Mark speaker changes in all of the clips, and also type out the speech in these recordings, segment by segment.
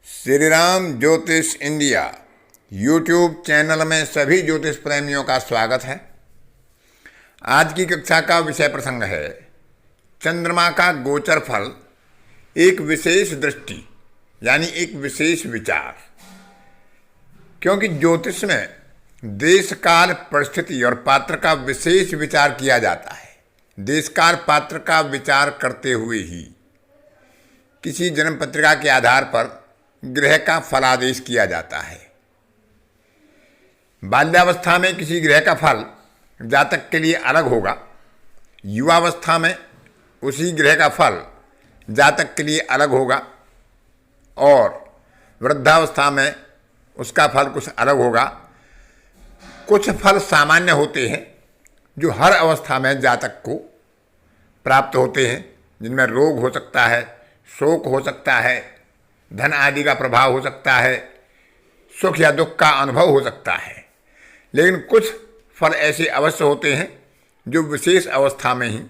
Speaker 1: श्री राम ज्योतिष India YouTube channel में सभी ज्योतिष प्रेमियों का स्वागत है। आज की कक्षा का विषय प्रसंग है चंद्रमा का गोचर फल, एक विशेष दृष्टि यानी एक विशेष विचार। क्योंकि ज्योतिष में देश काल परिस्थिति और पात्र का विशेष विचार किया जाता है। देश काल पात्र का विचार करते हुए ही किसी जन्म पत्रिका के आधार पर ग्रह का फलादेश किया जाता है। बाल्यावस्था में किसी ग्रह का फल जातक के लिए अलग होगा, युवावस्था में उसी ग्रह का फल जातक के लिए अलग होगा और वृद्धावस्था में उसका फल कुछ अलग होगा। कुछ फल सामान्य होते हैं जो हर अवस्था में जातक को प्राप्त होते हैं, जिनमें रोग हो सकता है, शोक हो सकता है, धन आदि का प्रभाव हो सकता है, सुख या दुख का अनुभव हो सकता है। लेकिन कुछ फल ऐसे अवश्य होते हैं जो विशेष अवस्था में ही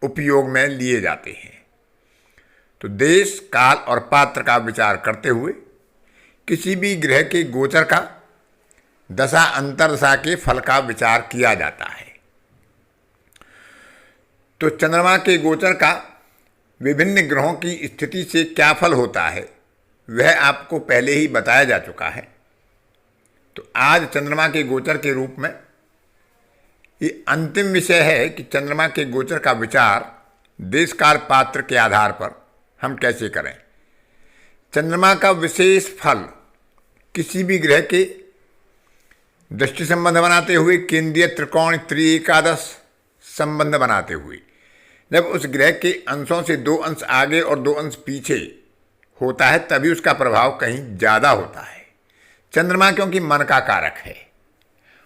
Speaker 1: उपयोग में लिए जाते हैं। तो देश काल और पात्र का विचार करते हुए किसी भी ग्रह के गोचर का दशा अंतरदशा के फल का विचार किया जाता है। तो चंद्रमा के गोचर का विभिन्न ग्रहों की स्थिति से क्या फल होता है वह आपको पहले ही बताया जा चुका है। तो आज चंद्रमा के गोचर के रूप में ये अंतिम विषय है कि चंद्रमा के गोचर का विचार देश काल पात्र के आधार पर हम कैसे करें। चंद्रमा का विशेष फल किसी भी ग्रह के दृष्टि संबंध बनाते हुए, केंद्रीय त्रिकोण त्रिएकादश संबंध बनाते हुए, जब उस ग्रह के अंशों से 2 अंश आगे और 2 अंश पीछे होता है तभी उसका प्रभाव कहीं ज़्यादा होता है। चंद्रमा क्योंकि मन का कारक है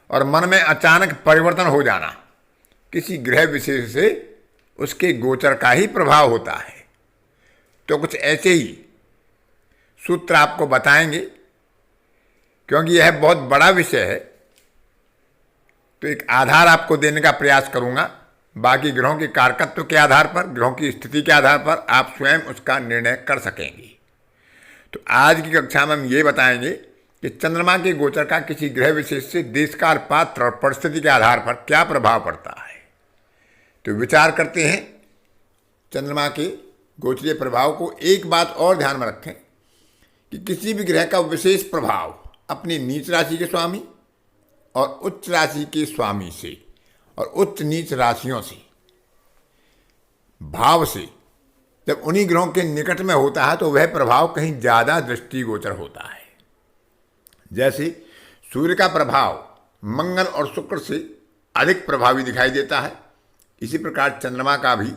Speaker 1: और मन में अचानक परिवर्तन हो जाना किसी ग्रह विशेष से उसके गोचर का ही प्रभाव होता है। तो कुछ ऐसे ही सूत्र आपको बताएंगे। क्योंकि यह बहुत बड़ा विषय है तो एक आधार आपको देने का प्रयास करूँगा। बाकी ग्रहों के कारकत्व के आधार पर, ग्रहों की स्थिति के आधार पर आप स्वयं उसका निर्णय कर सकेंगे। तो आज की कक्षा में हम ये बताएंगे कि चंद्रमा के गोचर का किसी ग्रह विशेष से देशकाल पात्र और परिस्थिति के आधार पर क्या प्रभाव पड़ता है। तो विचार करते हैं चंद्रमा के गोचरीय प्रभाव को। एक बात और ध्यान में रखें कि किसी भी ग्रह का विशेष प्रभाव अपनी नीच राशि के स्वामी और उच्च राशि के स्वामी से और उच्च नीच राशियों से, भाव से, जब उन्हीं ग्रहों के निकट में होता है तो वह प्रभाव कहीं ज़्यादा दृष्टिगोचर होता है। जैसे सूर्य का प्रभाव मंगल और शुक्र से अधिक प्रभावी दिखाई देता है, इसी प्रकार चंद्रमा का भी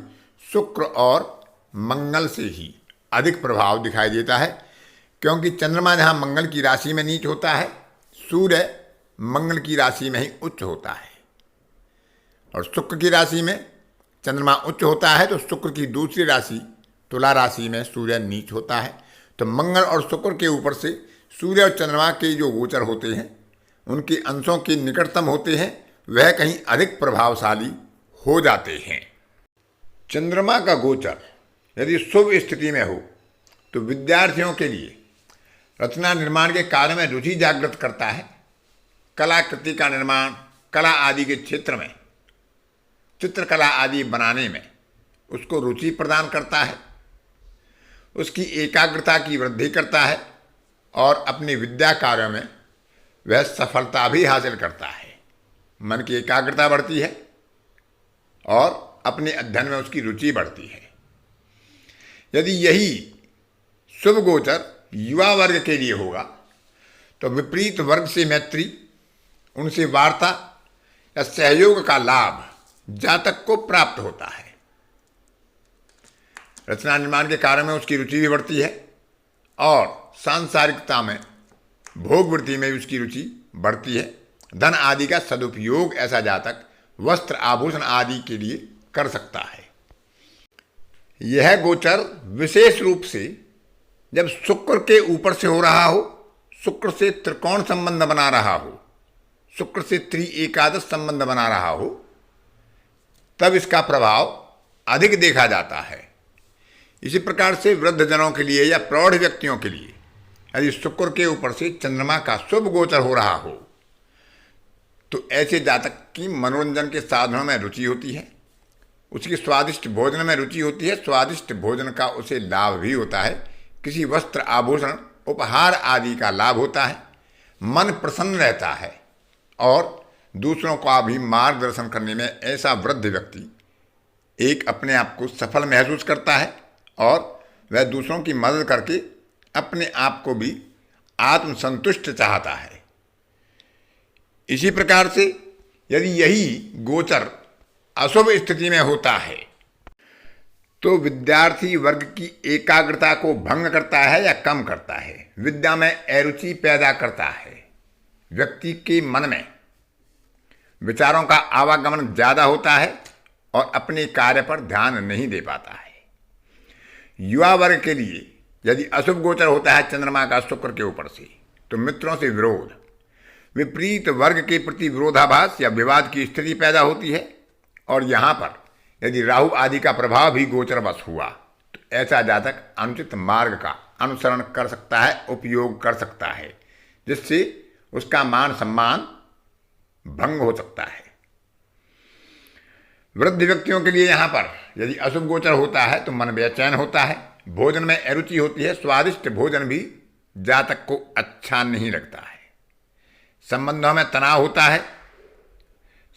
Speaker 1: शुक्र और मंगल से ही अधिक प्रभाव दिखाई देता है। क्योंकि चंद्रमा जहाँ मंगल की राशि में नीच होता है, सूर्य मंगल की राशि में ही उच्च होता है। और शुक्र की राशि में चंद्रमा उच्च होता है तो शुक्र की दूसरी राशि तुला राशि में सूर्य नीच होता है। तो मंगल और शुक्र के ऊपर से सूर्य और चंद्रमा के जो गोचर होते हैं उनके अंशों के निकटतम होते हैं, वह कहीं अधिक प्रभावशाली हो जाते हैं। चंद्रमा का गोचर यदि शुभ स्थिति में हो तो विद्यार्थियों के लिए रचना निर्माण के कार्य में रुचि जागृत करता है। कलाकृति का निर्माण, कला आदि के क्षेत्र में, चित्रकला आदि बनाने में उसको रुचि प्रदान करता है, उसकी एकाग्रता की वृद्धि करता है और अपनी विद्या कार्यों में वह सफलता भी हासिल करता है। मन की एकाग्रता बढ़ती है और अपने अध्ययन में उसकी रुचि बढ़ती है। यदि यही शुभ गोचर युवा वर्ग के लिए होगा तो विपरीत वर्ग से मैत्री, उनसे वार्ता या सहयोग का लाभ जातक को प्राप्त होता है। रचना निर्माण के कार्य में उसकी रुचि भी बढ़ती है और सांसारिकता में, भोग वृत्ति में भी उसकी रुचि बढ़ती है। धन आदि का सदुपयोग ऐसा जातक वस्त्र आभूषण आदि के लिए कर सकता है। यह गोचर विशेष रूप से जब शुक्र के ऊपर से हो रहा हो, शुक्र से त्रिकोण संबंध बना रहा हो, शुक्र से त्रिएकादश संबंध बना रहा हो, तब इसका प्रभाव अधिक देखा जाता है। इसी प्रकार से वृद्ध जनों के लिए या प्रौढ़ व्यक्तियों के लिए यदि शुक्र के ऊपर से चंद्रमा का शुभ गोचर हो रहा हो तो ऐसे जातक की मनोरंजन के साधनों में रुचि होती है, उसकी स्वादिष्ट भोजन में रुचि होती है, स्वादिष्ट भोजन का उसे लाभ भी होता है, किसी वस्त्र आभूषण उपहार आदि का लाभ होता है, मन प्रसन्न रहता है और दूसरों का भी मार्गदर्शन करने में ऐसा वृद्ध व्यक्ति एक अपने आप को सफल महसूस करता है और वह दूसरों की मदद करके अपने आप को भी आत्मसंतुष्ट चाहता है। इसी प्रकार से यदि यही गोचर अशुभ स्थिति में होता है तो विद्यार्थी वर्ग की एकाग्रता को भंग करता है या कम करता है, विद्या में अरुचि पैदा करता है, व्यक्ति के मन में विचारों का आवागमन ज़्यादा होता है और अपने कार्य पर ध्यान नहीं दे पाता है। युवा वर्ग के लिए यदि अशुभ गोचर होता है चंद्रमा का शुक्र के ऊपर से तो मित्रों से विरोध, विपरीत वर्ग के प्रति विरोधाभास या विवाद की स्थिति पैदा होती है। और यहाँ पर यदि राहु आदि का प्रभाव भी गोचरवश हुआ तो ऐसा जातक अनुचित मार्ग का अनुसरण कर सकता है, उपयोग कर सकता है, जिससे उसका मान सम्मान भंग हो सकता है। वृद्ध व्यक्तियों के लिए यहाँ पर यदि अशुभ गोचर होता है तो मन बेचैन होता है, भोजन में अरुचि होती है, स्वादिष्ट भोजन भी जातक को अच्छा नहीं लगता है, संबंधों में तनाव होता है,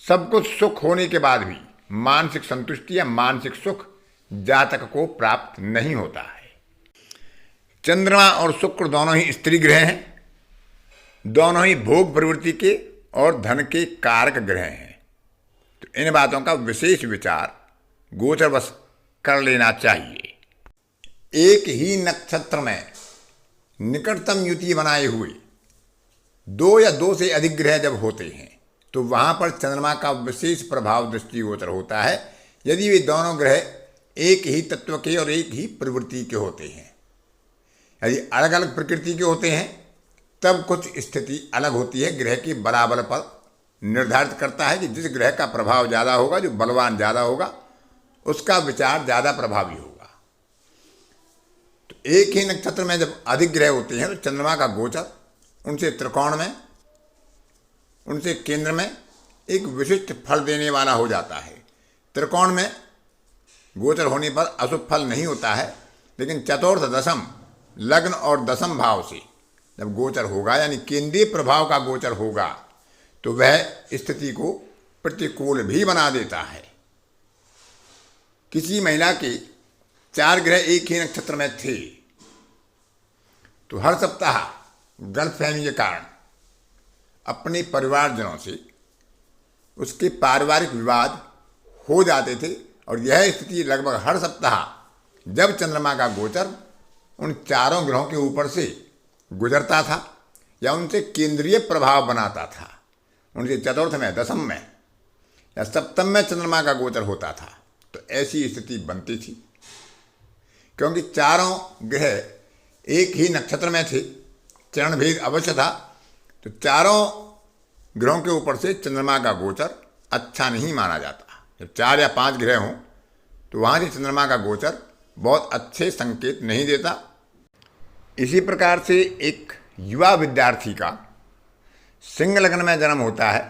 Speaker 1: सब कुछ सुख होने के बाद भी मानसिक संतुष्टि या मानसिक सुख जातक को प्राप्त नहीं होता है। चंद्रमा और शुक्र दोनों ही स्त्री ग्रह हैं, दोनों ही भोग प्रवृत्ति के और धन के कारक ग्रह हैं, तो इन बातों का विशेष विचार गोचरवश कर लेना चाहिए। एक ही नक्षत्र में निकटतम युति बनाए हुए दो या दो से अधिक ग्रह जब होते हैं तो वहाँ पर चंद्रमा का विशेष प्रभाव दृष्टिगोचर होता है, यदि वे दोनों ग्रह एक ही तत्व के और एक ही प्रवृत्ति के होते हैं। यदि अलग अलग प्रकृति के होते हैं तब कुछ स्थिति अलग होती है, ग्रह के बराबर पर निर्धारित करता है कि जिस ग्रह का प्रभाव ज़्यादा होगा, जो बलवान ज़्यादा होगा, उसका विचार ज़्यादा प्रभावी होगा। तो एक ही नक्षत्र में जब अधिक ग्रह होते हैं तो चंद्रमा का गोचर उनसे त्रिकोण में, उनसे केंद्र में एक विशिष्ट फल देने वाला हो जाता है। त्रिकोण में गोचर होने पर अशुभ फल नहीं होता है, लेकिन चतुर्थ दशम लग्न और दशम भाव से जब गोचर होगा यानी केंद्रीय प्रभाव का गोचर होगा तो वह स्थिति को प्रतिकूल भी बना देता है। किसी महिला के 4 ग्रह एक ही नक्षत्र में थे तो हर सप्ताह गलतफहमी के कारण अपने परिवारजनों से उसके पारिवारिक विवाद हो जाते थे और यह स्थिति लगभग हर सप्ताह जब चंद्रमा का गोचर उन चारों ग्रहों के ऊपर से गुजरता था या उनसे केंद्रीय प्रभाव बनाता था, उनके चतुर्थ में, दशम में या सप्तम में चंद्रमा का गोचर होता था तो ऐसी स्थिति बनती थी। क्योंकि चारों ग्रह एक ही नक्षत्र में थे, चरण भेद अवश्य था, तो चारों ग्रहों के ऊपर से चंद्रमा का गोचर अच्छा नहीं माना जाता। जब 4 या 5 ग्रह हों तो वहाँ से चंद्रमा का गोचर बहुत अच्छे संकेत नहीं देता। इसी प्रकार से एक युवा विद्यार्थी का सिंह लग्न में जन्म होता है,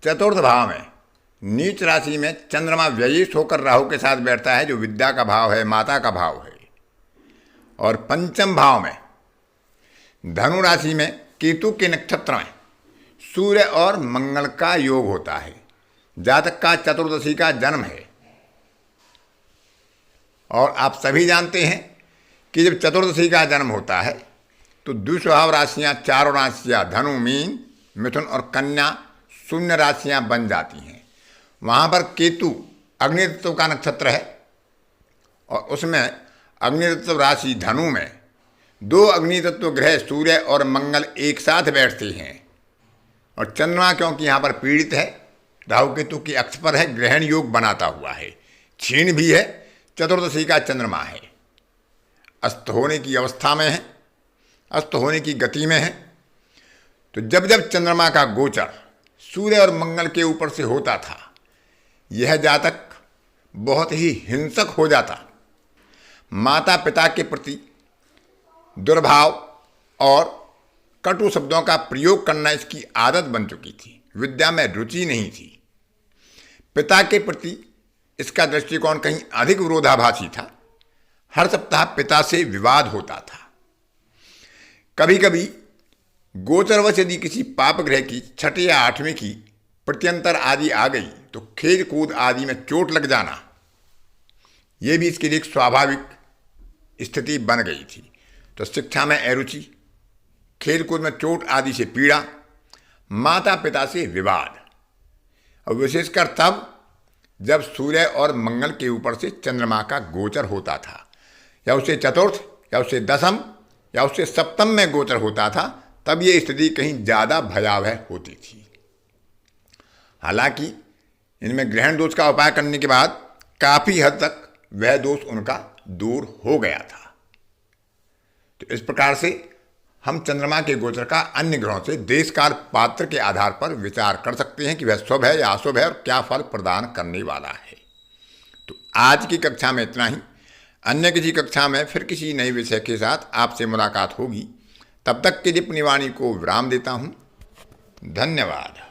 Speaker 1: चतुर्थ भाव में नीच राशि में चंद्रमा व्ययीश होकर राहु के साथ बैठता है जो विद्या का भाव है, माता का भाव है, और पंचम भाव में धनु राशि में केतु के नक्षत्र में सूर्य और मंगल का योग होता है। जातक का चतुर्दशी का जन्म है और आप सभी जानते हैं कि जब चतुर्दशी का जन्म होता है तो द्विस्वभाव राशियाँ, चारों राशियाँ धनु, मीन, मिथुन और कन्या शून्य राशियाँ बन जाती हैं। वहाँ पर केतु अग्नि तत्व का नक्षत्र है और उसमें अग्नि तत्व राशि धनु में 2 अग्नि तत्व ग्रह सूर्य और मंगल एक साथ बैठते हैं और चंद्रमा क्योंकि यहाँ पर पीड़ित है, राहु केतु की अक्ष पर है, ग्रहण योग बनाता हुआ है, क्षीण भी है, चतुर्दशी का चंद्रमा है, अस्त होने की अवस्था में है, अस्त होने की गति में है। तो जब जब चंद्रमा का गोचर सूर्य और मंगल के ऊपर से होता था यह जातक बहुत ही हिंसक हो जाता, माता पिता के प्रति दुर्भाव, और कटु शब्दों का प्रयोग करना इसकी आदत बन चुकी थी। विद्या में रुचि नहीं थी। पिता के प्रति इसका दृष्टिकोण कहीं अधिक विरोधाभासी था। हर सप्ताह पिता से विवाद होता था। कभी कभी गोचरवश यदि किसी पाप ग्रह की 6 या 8वें की प्रत्यंतर आदि आ गई तो खेल कूद आदि में चोट लग जाना, यह भी इसके लिए एक स्वाभाविक स्थिति बन गई थी। तो शिक्षा में अरुचि, खेल कूद में चोट आदि से पीड़ा, माता पिता से विवाद, और विशेषकर तब जब सूर्य और मंगल के ऊपर से चंद्रमा का गोचर होता था, या उससे चतुर्थ या उससे दशम या उससे सप्तम में गोचर होता था, तब ये स्थिति कहीं ज़्यादा भयावह होती थी। हालांकि इनमें ग्रहण दोष का उपाय करने के बाद काफ़ी हद तक वह दोष उनका दूर हो गया था। तो इस प्रकार से हम चंद्रमा के गोचर का अन्य ग्रहों से देश काल पात्र के आधार पर विचार कर सकते हैं कि वह शुभ है या अशुभ है और क्या फल प्रदान करने वाला है। तो आज की कक्षा में इतना ही। अन्य किसी कक्षा में फिर किसी नए विषय के साथ आपसे मुलाकात होगी। तब तक के लिए अपनी वाणी को विराम देता हूँ। धन्यवाद।